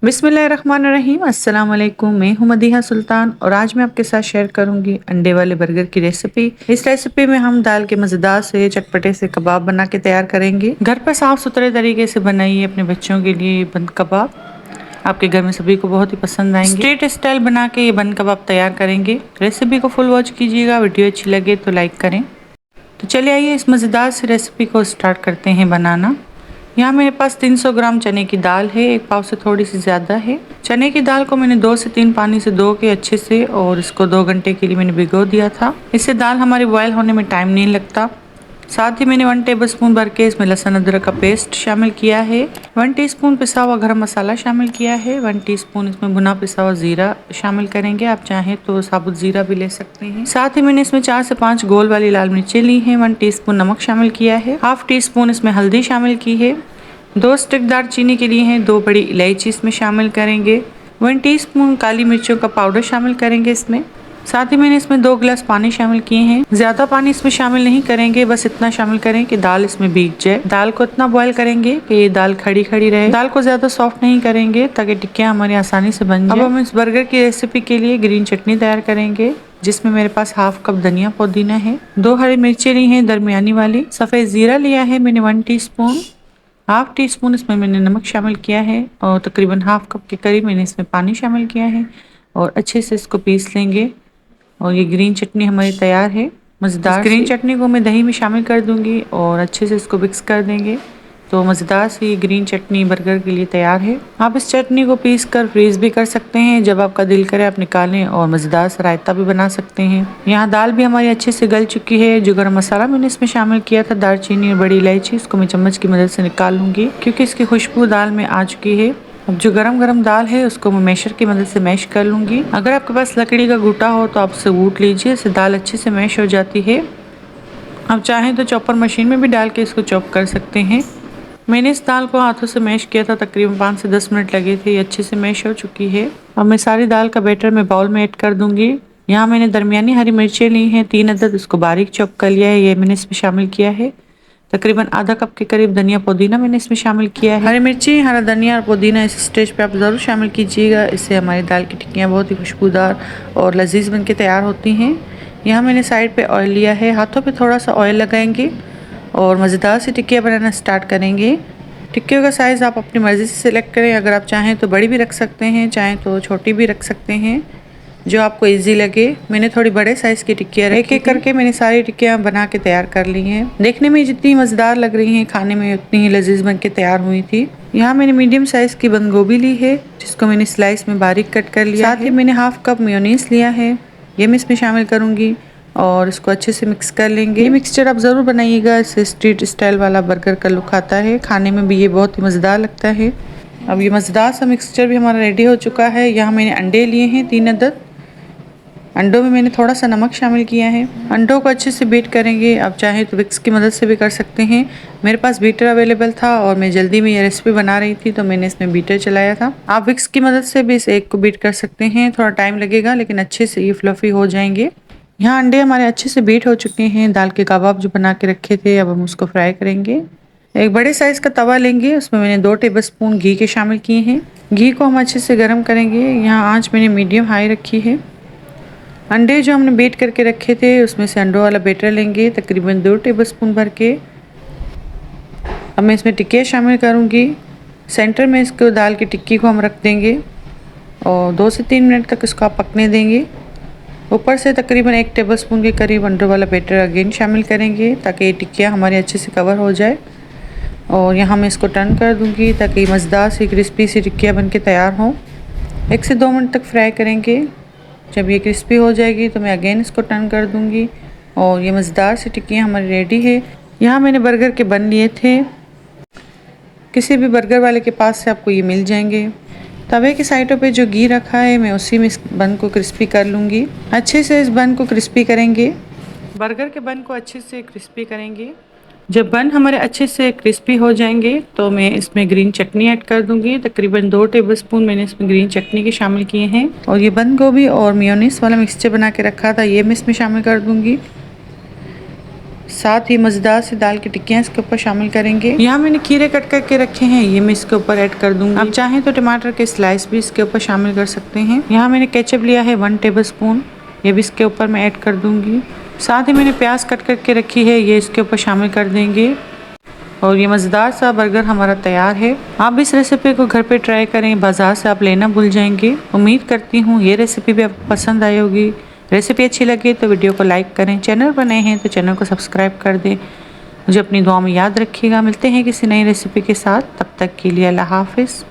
बिस्मिल्लाहिर्रहमानिर्रहीम। अस्सलाम वालेकुम। मैं हूं मदीहा सुल्तान और आज मैं आपके साथ शेयर करूंगी अंडे वाले बर्गर की रेसिपी। इस रेसिपी में हम दाल के मज़ेदार से चटपटे से कबाब बना के तैयार करेंगे। घर पर साफ सुथरे तरीके से बनाइए अपने बच्चों के लिए बंद कबाब। आपके घर में सभी को बहुत ही पसंद आएंगे। स्ट्रीट स्टाइल बना के ये बंद कबाब तैयार करेंगे। रेसिपी को फुल वॉच कीजिएगा। वीडियो अच्छी लगे तो लाइक करें। तो चलिए आइए इस मज़ेदार से रेसिपी को स्टार्ट करते हैं बनाना। यहाँ मेरे पास 300 ग्राम चने की दाल है, एक पाव से थोड़ी सी ज़्यादा है। चने की दाल को मैंने 2 से 3 पानी से धो के अच्छे से और इसको 2 घंटे के लिए मैंने भिगो दिया था। इससे दाल हमारी बॉयल होने में टाइम नहीं लगता। साथ ही मैंने 1 टेबलस्पून भर के इसमें लहसुन अदरक का पेस्ट शामिल किया है। 1 टीस्पून पिसा हुआ गरम मसाला शामिल किया है। 1 टीस्पून इसमें भुना पिसा हुआ जीरा शामिल करेंगे। आप चाहें तो साबुत जीरा भी ले सकते हैं। साथ ही मैंने इसमें 4 से 5 गोल वाली लाल मिर्चें ली हैं। 1 टीस्पून नमक शामिल किया है। हाफ टीस्पून इसमें हल्दी शामिल की है। 2 स्टिक दालचीनी के लिए हैं। 2 बड़ी इलायची इसमें शामिल करेंगे। 1 टीस्पून काली मिर्चों का पाउडर शामिल करेंगे इसमें। साथ ही मैंने इसमें 2 गिलास पानी शामिल किए हैं। ज्यादा पानी इसमें शामिल नहीं करेंगे, बस इतना शामिल करें कि दाल इसमें भीग जाए। दाल को इतना बॉयल करेंगे कि ये दाल खड़ी खड़ी रहे। दाल को ज्यादा सॉफ्ट नहीं करेंगे ताकि टिक्कियाँ हमारी आसानी से बन जाए। अब हम इस बर्गर की रेसिपी के लिए ग्रीन चटनी तैयार करेंगे, जिसमें मेरे पास हाफ कप धनिया पुदीना है। 2 हरी मिर्चें ली हैं दरमियानी वाली। सफेद जीरा लिया है मैंने 1 टीस्पून। हाफ टी स्पून इसमें मैंने नमक शामिल किया है और तकरीबन हाफ कप के करीब मैंने इसमें पानी शामिल किया है और अच्छे से इसको पीस लेंगे। और ये ग्रीन चटनी हमारी तैयार है मज़ेदार। ग्रीन चटनी को मैं दही में शामिल कर दूंगी और अच्छे से इसको मिक्स कर देंगे। तो मज़ेदार सी ये ग्रीन चटनी बर्गर के लिए तैयार है। आप इस चटनी को पीस कर फ्रीज भी कर सकते हैं, जब आपका दिल करे आप निकालें और मज़ेदार सा रायता भी बना सकते हैं। यहाँ दाल भी हमारी अच्छे से गल चुकी है। जो गरम मसाला मैंने इसमें शामिल किया था, दालचीनी और बड़ी इलायची, इसको मैं चम्मच की मदद से निकाल लूंगी क्योंकि इसकी खुशबू दाल में आ चुकी है। अब जो गरम गरम दाल है उसको मैं मैशर की मदद से मैश कर लूंगी। अगर आपके पास लकड़ी का घूटा हो तो आप उसे घूट लीजिए, इससे दाल अच्छे से मैश हो जाती है। आप चाहें तो चॉपर मशीन में भी डाल के इसको चॉप कर सकते हैं। मैंने इस दाल को हाथों से मैश किया था, तकरीबन 5 से 10 मिनट लगे थे। ये अच्छे से मैश हो चुकी है। अब मैं सारी दाल का बैटर मैं बाउल में ऐड कर दूंगी। यहाँ मैंने दरमियानी हरी मिर्चें ली हैं 3 अदद, इसको बारीक चॉप कर लिया है, ये मैंने इसमें शामिल किया है। तकरीबन आधा कप के करीब धनिया पुदीना मैंने इसमें शामिल किया है। हरी मिर्ची, हरा धनिया और पुदीना इस स्टेज पे आप ज़रूर शामिल कीजिएगा, इससे हमारी दाल की टिक्कियाँ बहुत ही खुशबूदार और लजीज बन के तैयार होती हैं। यहाँ मैंने साइड पे ऑयल लिया है, हाथों पे थोड़ा सा ऑयल लगाएंगे और मज़ेदार सी टिक्कियाँ बनाना स्टार्ट करेंगे। टिक्कियों का साइज़ आप अपनी मर्ज़ी से सिलेक्ट करें। अगर आप चाहें तो बड़ी भी रख सकते हैं, चाहें तो छोटी भी रख सकते हैं, जो आपको इजी लगे। मैंने थोड़ी बड़े साइज़ की टिक्कियाँ रखी। एक एक करके मैंने सारी टिक्कियाँ बना के तैयार कर ली हैं। देखने में जितनी मज़ेदार लग रही हैं, खाने में उतनी ही लजीज बन के तैयार हुई थी। यहाँ मैंने मीडियम साइज़ की बंद गोभी ली है, जिसको मैंने स्लाइस में बारीक कट कर लिया। साथ ही मैंने हाफ कप मेयोनीज लिया है, ये मैं इसमें शामिल करूँगी और इसको अच्छे से मिक्स कर लेंगे। ये मिक्सचर आप ज़रूर बनाइएगा, इससे स्ट्रीट स्टाइल वाला बर्गर का लुक आता है। खाने में भी ये बहुत ही मज़ेदार लगता है। अब ये मज़ेदार सा मिक्सचर भी हमारा रेडी हो चुका है। यहाँ मैंने अंडे लिए हैं 3 अदद। अंडों में मैंने थोड़ा सा नमक शामिल किया है। अंडों को अच्छे से बीट करेंगे। आप चाहें तो विक्स की मदद से भी कर सकते हैं। मेरे पास बीटर अवेलेबल था और मैं जल्दी में ये रेसिपी बना रही थी, तो मैंने इसमें बीटर चलाया था। आप विक्स की मदद से भी इस एग को बीट कर सकते हैं। थोड़ा टाइम लगेगा लेकिन अच्छे से ये फ्लफी हो जाएंगे। यहाँ अंडे हमारे अच्छे से बीट हो चुके हैं। दाल के कबाब जो बना के रखे थे, अब हम उसको फ्राई करेंगे। एक बड़े साइज़ का तवा लेंगे, उसमें मैंने 2 टेबलस्पून घी के शामिल किए हैं। घी को हम अच्छे से गर्म करेंगे। यहाँ आँच मैंने मीडियम हाई रखी है। अंडे जो हमने बीट करके रखे थे, उसमें से अंडों वाला बैटर लेंगे, तकरीबन 2 टेबलस्पून भर के। अब मैं इसमें टिक्कियाँ शामिल करूँगी। सेंटर में इसको दाल की टिक्की को हम रख देंगे और 2 से 3 मिनट तक इसको आप पकने देंगे। ऊपर से तकरीबन 1 टेबलस्पून के करीब अंडों वाला बैटर अगेन शामिल करेंगे, ताकि ये टिक्कियाँ हमारी अच्छे से कवर हो जाए। और यहाँ मैं इसको टर्न कर दूँगी ताकि मज़ेदार सी क्रिस्पी सी टिक्कियाँ बन के तैयार हों। 1 से 2 मिनट तक फ्राई करेंगे। जब ये क्रिस्पी हो जाएगी तो मैं अगेन इसको टर्न कर दूंगी और ये मज़ेदार सी टिक्कियाँ हमारी रेडी है। यहाँ मैंने बर्गर के बन लिए थे, किसी भी बर्गर वाले के पास से आपको ये मिल जाएंगे। तवे की साइडों पे जो घी रखा है, मैं उसी में इस बन को क्रिस्पी कर लूँगी। अच्छे से इस बन को क्रिस्पी करेंगे। बर्गर के बन को अच्छे से क्रिस्पी करेंगे। जब बन हमारे अच्छे से क्रिस्पी हो जाएंगे तो मैं इसमें ग्रीन चटनी ऐड कर दूंगी। तकरीबन 2 टेबलस्पून मैंने इसमें ग्रीन चटनी के शामिल किए हैं। और ये बंद गोभी और मेयोनीज वाला मिक्सचर बना के रखा था, ये मैं इसमें शामिल कर दूंगी। साथ ही मजेदार से दाल की टिक्कियाँ इसके ऊपर शामिल करेंगे। यहाँ मैंने खीरे कट करके रखे हैं, ये मैं इसके ऊपर ऐड कर दूंगी। आप चाहें तो टमाटर के स्लाइस भी इसके ऊपर शामिल कर सकते हैं। यहाँ मैंने केचप लिया है 1 टेबलस्पून, ये भी इसके ऊपर मैं ऐड कर दूंगी। साथ ही मैंने प्याज कट करके रखी है, ये इसके ऊपर शामिल कर देंगे और ये मज़ेदार सा बर्गर हमारा तैयार है। आप इस रेसिपी को घर पे ट्राई करें, बाजार से आप लेना भूल जाएंगे। उम्मीद करती हूँ ये रेसिपी भी आपको पसंद आई होगी। रेसिपी अच्छी लगे तो वीडियो को लाइक करें, चैनल पर नए हैं तो चैनल को सब्सक्राइब कर दें। मुझे अपनी दुआ में याद रखिएगा। मिलते हैं किसी नई रेसिपी के साथ, तब तक के लिए अल्लाह हाफिज़।